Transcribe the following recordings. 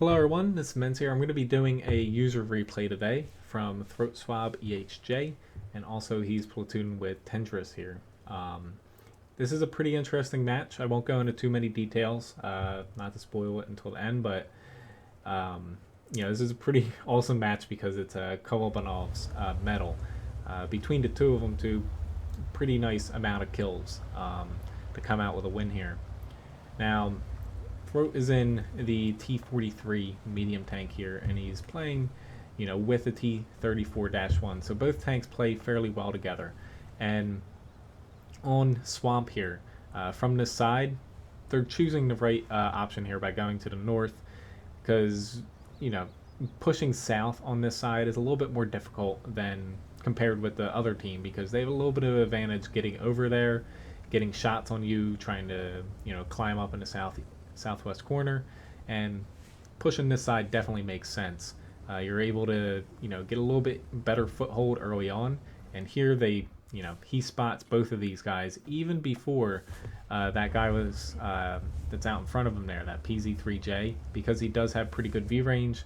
Hello everyone, this is Menz here. I'm going to be doing a user replay today from Throat Swab EHJ, and also he's platooned with Tendris here. This is a pretty interesting match. I won't go into too many details, not to spoil it until the end, but this is a pretty awesome match because it's a Kolobanov's medal. Between the two of them, two pretty nice amount of kills to come out with a win here. Now, Throat is in the T-43 medium tank here, and he's playing, with the T-34-1. So both tanks play fairly well together. And on Swamp here, from this side, they're choosing the right option here by going to the north, because, pushing south on this side is a little bit more difficult than compared with the other team, because they have a little bit of advantage getting over there, getting shots on you, trying to, climb up in the southwest corner, and pushing this side definitely makes sense. You're able to get a little bit better foothold early on, and here they he spots both of these guys even before that guy was that's out in front of him there, that PZ3J, because he does have pretty good view range.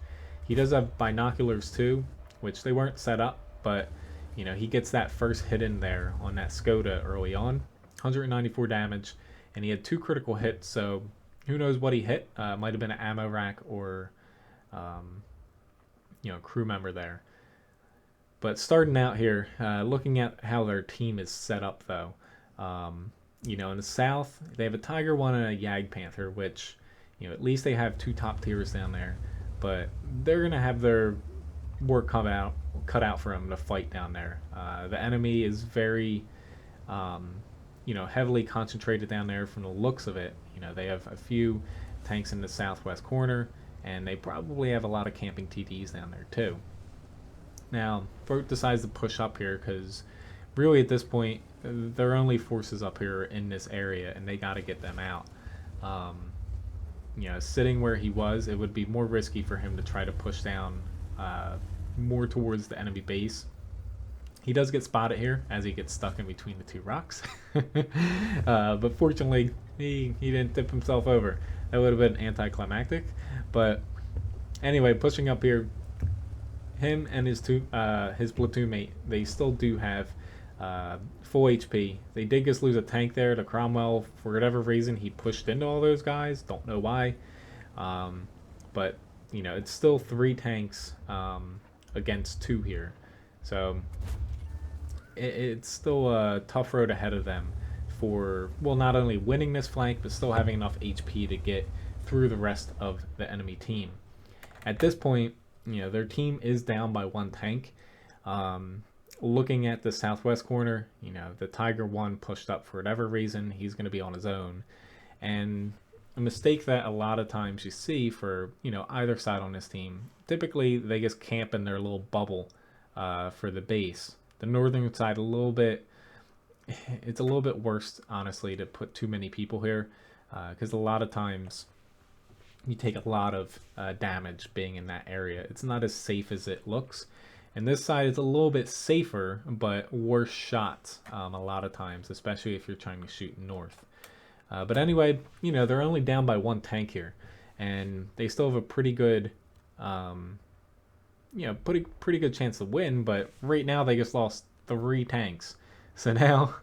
He does have binoculars too, which they weren't set up, but he gets that first hit in there on that Skoda early on, 194 damage, and he had 2 critical hits, so who knows what he hit. Might have been an ammo rack or crew member there. But starting out here, looking at how their team is set up though, in the south they have a Tiger 1 and a Yag Panther, which at least they have 2 top tiers down there, but they're gonna have their work cut out for them to fight down there. The enemy is very heavily concentrated down there from the looks of it. They have a few tanks in the southwest corner, and they probably have a lot of camping TDs down there too. Now, Throat decides to push up here because really at this point, their only forces up here in this area, and they got to get them out. Sitting where he was, it would be more risky for him to try to push down more towards the enemy base. He does get spotted here as he gets stuck in between the 2 rocks. But fortunately, he didn't tip himself over. That would have been anticlimactic. But anyway, pushing up here, him and his platoon mate, they still do have full HP. They did just lose a tank there to Cromwell. For whatever reason, he pushed into all those guys. Don't know why. But, it's still 3 tanks against 2 here. So it's still a tough road ahead of them for, well, not only winning this flank, but still having enough HP to get through the rest of the enemy team. At this point, their team is down by 1 tank. Looking at the southwest corner, the Tiger 1 pushed up for whatever reason. He's going to be on his own. And a mistake that a lot of times you see for, either side on this team, typically they just camp in their little bubble for the base. The northern side, it's a little bit worse, honestly, to put too many people here, because a lot of times you take a lot of damage being in that area. It's not as safe as it looks. And this side is a little bit safer, but worse shots a lot of times, especially if you're trying to shoot north. But anyway, they're only down by 1 tank here, and they still have a pretty good pretty good chance to win, but right now they just lost 3 tanks. So now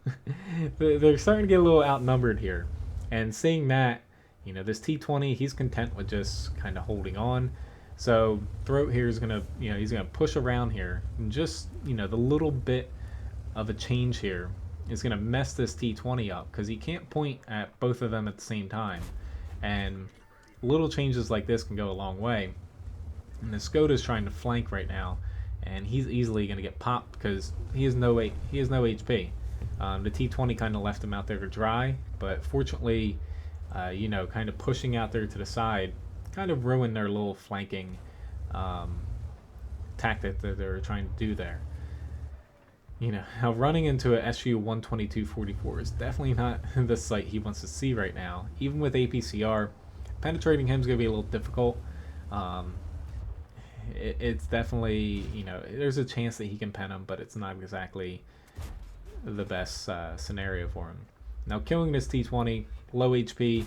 they're starting to get a little outnumbered here. And seeing that, this T-20, he's content with just kind of holding on. So Throat here is going to, he's going to push around here. And just, the little bit of a change here is going to mess this T-20 up, because he can't point at both of them at the same time. And little changes like this can go a long way. And the Skoda is trying to flank right now, and he's easily going to get popped because he has no HP. The T-20 kind of left him out there to dry, but fortunately, kind of pushing out there to the side kind of ruined their little flanking tactic that they were trying to do there. How running into a SU-122-44 is definitely not the sight he wants to see right now. Even with APCR, penetrating him is going to be a little difficult. It's definitely, there's a chance that he can pen him, but it's not exactly the best scenario for him. Now, killing this T-20, low HP,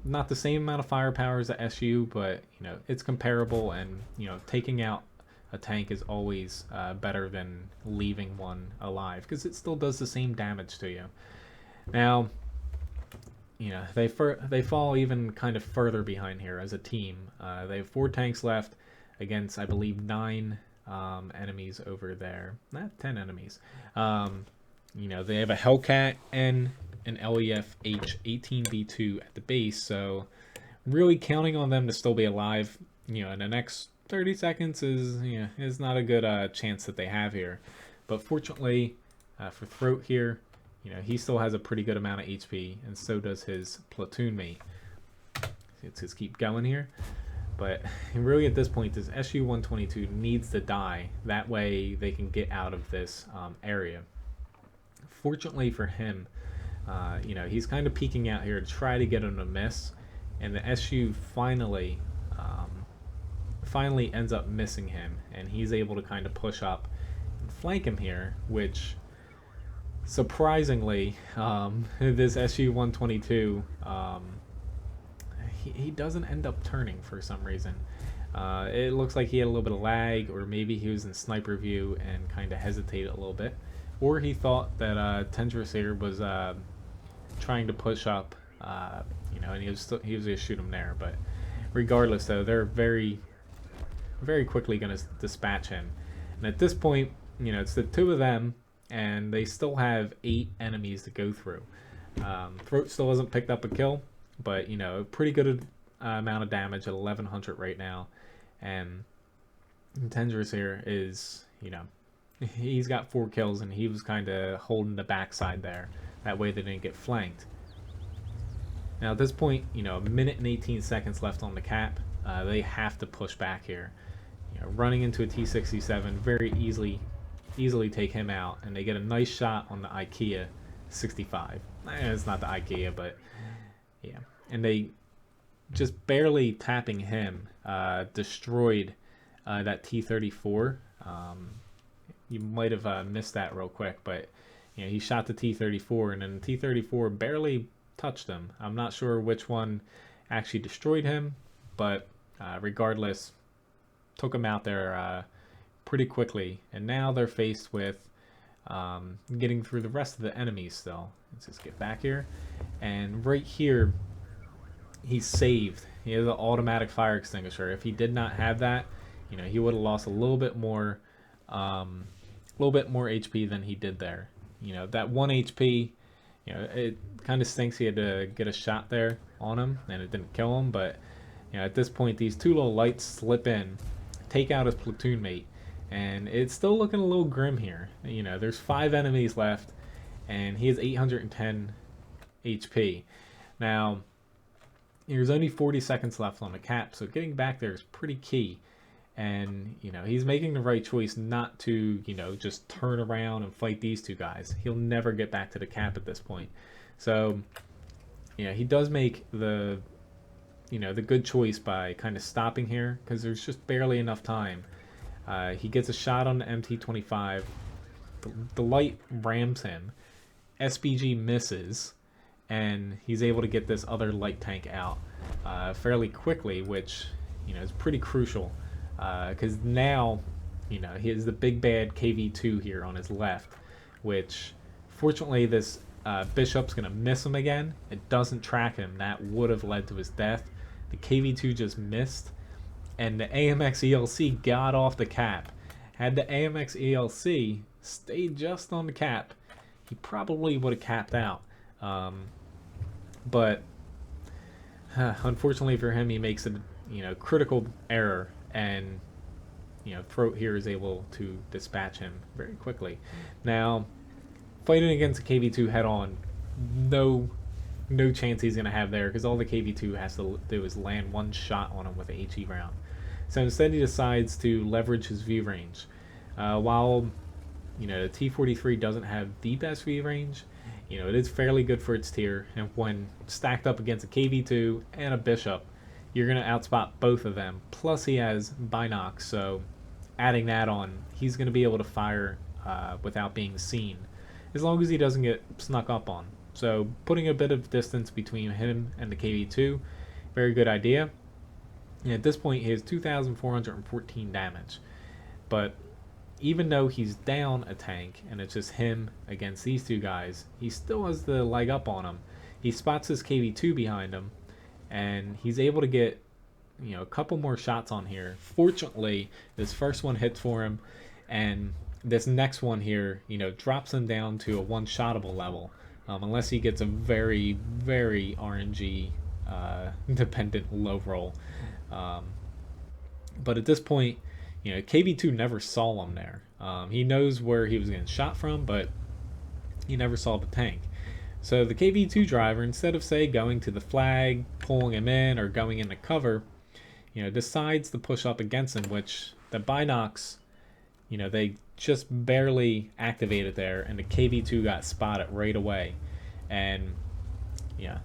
not the same amount of firepower as the SU, but it's comparable, and taking out a tank is always better than leaving one alive, because it still does the same damage to you. Now, they fall even kind of further behind here as a team. They have 4 tanks left against, I believe, 9 enemies over there. Not 10 enemies. They have a Hellcat and an LEF H-18B2 at the base, so really counting on them to still be alive, in the next 30 seconds is not a good chance that they have here. But fortunately for Throat here, he still has a pretty good amount of HP, and so does his platoon mate. Let's just keep going here. But really at this point, this SU-122 needs to die. That way they can get out of this area. Fortunately for him, he's kind of peeking out here to try to get him to miss, and the SU finally ends up missing him, and he's able to kind of push up and flank him here, which surprisingly, this SU-122, he doesn't end up turning for some reason. It looks like he had a little bit of lag, or maybe he was in sniper view and kind of hesitated a little bit, or he thought that Tendrasir was trying to push up, and he was gonna shoot him there. But regardless, though, they're very, very quickly gonna dispatch him. And at this point, it's the 2 of them, and they still have 8 enemies to go through. Throat still hasn't picked up a kill, but a pretty good amount of damage at 1100 right now. And Tendrasir is, he's got 4 kills, and he was kind of holding the backside there. That way they didn't get flanked. Now at this point, a minute and 18 seconds left on the cap. They have to push back here. Running into a T-67, very easily take him out, and they get a nice shot on the IKEA 65. It's not the IKEA, but yeah. And they just barely tapping him destroyed that T-34. You might have missed that real quick, but he shot the T-34, and then the T-34 barely touched him. I'm not sure which one actually destroyed him, but regardless, took him out there pretty quickly. And now they're faced with getting through the rest of the enemies still. Let's just get back here. And right here, he's saved. He has an automatic fire extinguisher. If he did not have that, he would have lost a little bit more HP than he did there. That 1 HP, it kind of stinks he had to get a shot there on him and it didn't kill him. But at this point, these 2 little lights slip in, take out his platoon mate, and it's still looking a little grim here. There's 5 enemies left, and he has 810 HP. Now, there's only 40 seconds left on the cap, so getting back there is pretty key. And he's making the right choice not to just turn around and fight these 2 guys. He'll never get back to the cap at this point. So he does make the good choice by kind of stopping here, because there's just barely enough time. He gets a shot on the MT-25. The light rams him. SPG misses, and he's able to get this other light tank out fairly quickly, which is pretty crucial. Because now, he has the big bad KV-2 here on his left, which, fortunately, this Bishop's going to miss him again. It doesn't track him. That would have led to his death. The KV-2 just missed, and the AMX ELC got off the cap. Had the AMX ELC stayed just on the cap, he probably would have capped out. But unfortunately for him, he makes a critical error, and Throat here is able to dispatch him very quickly. Now, fighting against the KV-2 head on, no chance he's gonna have there, because all the KV-2 has to do is land 1 shot on him with an HE round. So instead, he decides to leverage his view range. While the T-43 doesn't have the best view range, it is fairly good for its tier, and when stacked up against a KV-2 and a Bishop, you're going to outspot both of them. Plus, he has binocs, so adding that on, he's going to be able to fire without being seen, as long as he doesn't get snuck up on. So putting a bit of distance between him and the KV-2 Very good idea. And at this point, he has 2,414 damage. But even though he's down a tank and it's just him against these two guys, he still has the leg up on him. He spots his KV2 behind him, and he's able to get a couple more shots on here. Fortunately, this first one hits for him, and this next one here, drops him down to a one-shottable level, unless he gets a very, very RNG dependent low roll. But at this point, KV2 never saw him there. He knows where he was getting shot from, but he never saw the tank. So the KV2 driver, instead of, say, going to the flag, pulling him in, or going into cover, decides to push up against him, which the binocs, they just barely activated there, and the KV2 got spotted right away. And, yeah,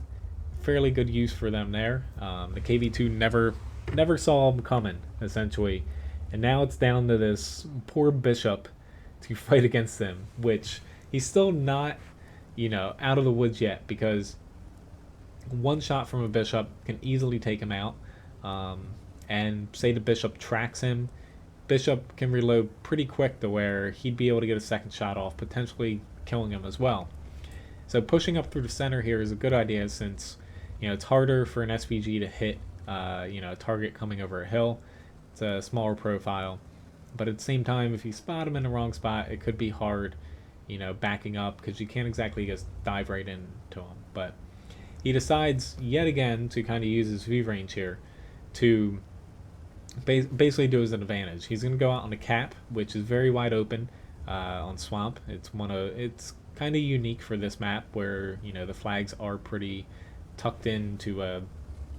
fairly good use for them there. The KV2 never saw him coming, essentially. And now it's down to this poor bishop to fight against him, which he's still not, out of the woods yet, because one shot from a bishop can easily take him out. And say the bishop tracks him, bishop can reload pretty quick to where he'd be able to get a second shot off, potentially killing him as well. So pushing up through the center here is a good idea, since it's harder for an SVG to hit a target coming over a hill. It's a smaller profile, but at the same time, if you spot him in the wrong spot, it could be hard backing up, because you can't exactly just dive right into him. But he decides yet again to kind of use his V range here to basically do his advantage. He's going to go out on the cap, which is very wide open on swamp. It's kind of unique for this map, where the flags are pretty tucked into a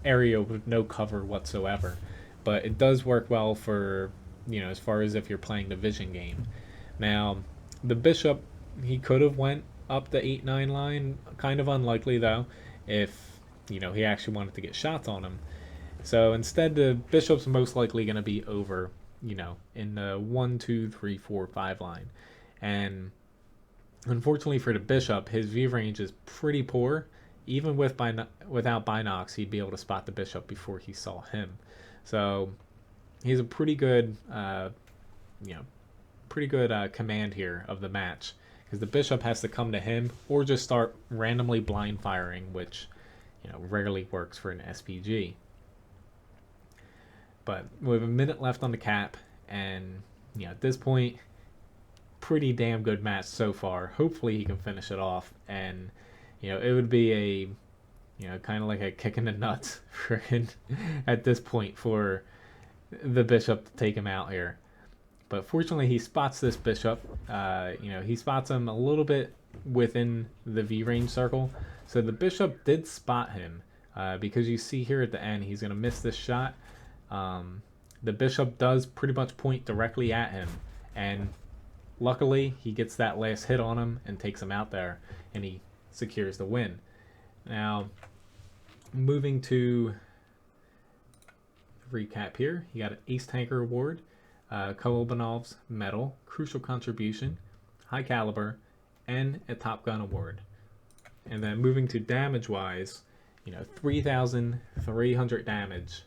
area with no cover whatsoever. But it does work well for as far as if you're playing the vision game. Now the bishop, he could have went up the 8-9 line, kind of unlikely though, if he actually wanted to get shots on him. So instead, the bishop's most likely going to be over, in the 1, 2, 3, 4, 5 line. And unfortunately for the bishop, his view range is pretty poor. Even without binocs, he'd be able to spot the bishop before he saw him. So he's a pretty good, command here of the match, because the bishop has to come to him or just start randomly blind firing, which rarely works for an SPG. But we have a minute left on the cap, and at this point, pretty damn good match so far. Hopefully he can finish it off, and it would be a kind of like a kick in the nuts for him at this point for the bishop to take him out here. But fortunately, he spots this bishop. He spots him a little bit within the V range circle. So the bishop did spot him, because you see here at the end, he's going to miss this shot. The bishop does pretty much point directly at him, and luckily he gets that last hit on him and takes him out there, and he secures the win. Now, moving to recap here, you got an Ace Tanker Award, Kolobanov's Medal, Crucial Contribution, High Caliber, and a Top Gun Award. And then moving to damage-wise, 3,300 damage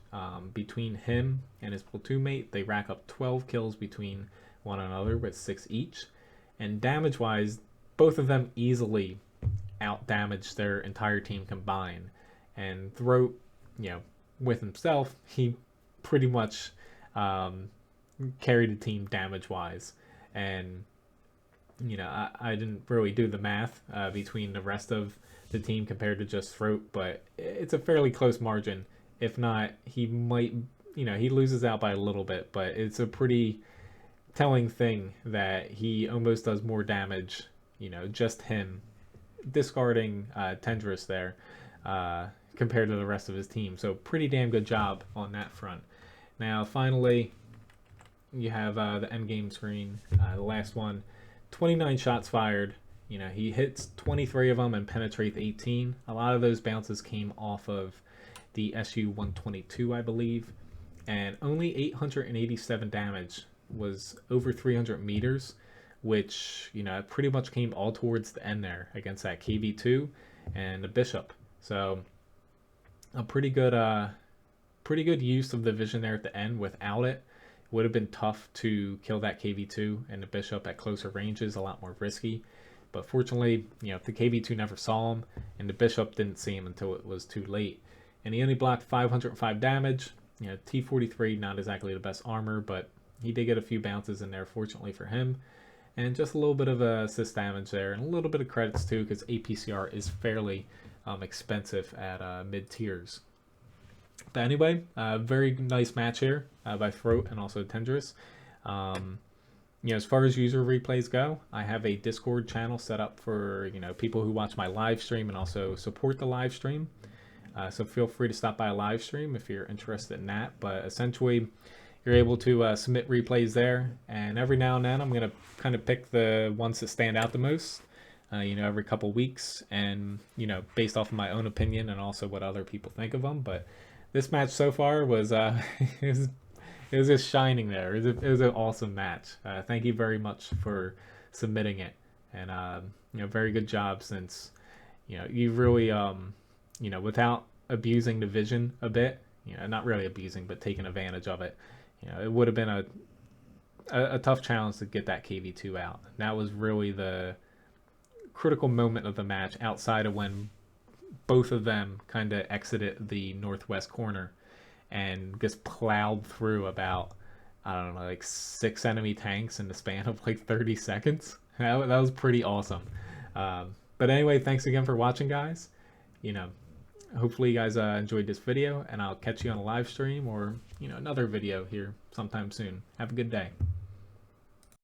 between him and his platoon mate. They rack up 12 kills between one another with 6 each. And damage-wise, both of them easily out-damaged their entire team combined. And Throat, with himself, he pretty much carried the team damage-wise. And, I didn't really do the math between the rest of the team compared to just Throat, but it's a fairly close margin. If not, he might, he loses out by a little bit, but it's a pretty telling thing that he almost does more damage, just him, discarding Tendrus there, compared to the rest of his team. So pretty damn good job on that front. Now, finally, you have the endgame screen, the last one. 29 shots fired. He hits 23 of them and penetrates 18. A lot of those bounces came off of the SU-122, I believe. And only 887 damage, was over 300 meters, which, pretty much came all towards the end there against that KV2 and the Bishop. So, a pretty good use of the vision there at the end. Without it, would have been tough to kill that KV2, and the bishop at closer ranges a lot more risky. But fortunately, the KV2 never saw him, and the bishop didn't see him until it was too late. And he only blocked 505 damage. T-43, not exactly the best armor, but he did get a few bounces in there, fortunately for him. And just a little bit of assist damage there, and a little bit of credits too, because APCR is fairly expensive at mid tiers. But anyway, very nice match here by Throat and also Tendrous. As far as user replays go, I have a Discord channel set up for people who watch my live stream and also support the live stream. So feel free to stop by a live stream if you're interested in that. But essentially, you're able to submit replays there, and every now and then I'm going to kind of pick the ones that stand out the most. Every couple weeks, and based off of my own opinion and also what other people think of them. But this match so far was it was just shining there. It was an awesome match. Thank you very much for submitting it, and very good job, since you really without abusing the vision a bit, not really abusing, but taking advantage of it. It would have been a tough challenge to get that KV2 out. That was really the critical moment of the match, outside of when both of them kind of exited the northwest corner and just plowed through about, I don't know, like 6 enemy tanks in the span of like 30 seconds. That was pretty awesome. But anyway, thanks again for watching, guys. Hopefully you guys enjoyed this video, and I'll catch you on a live stream or another video here sometime soon. Have a good day.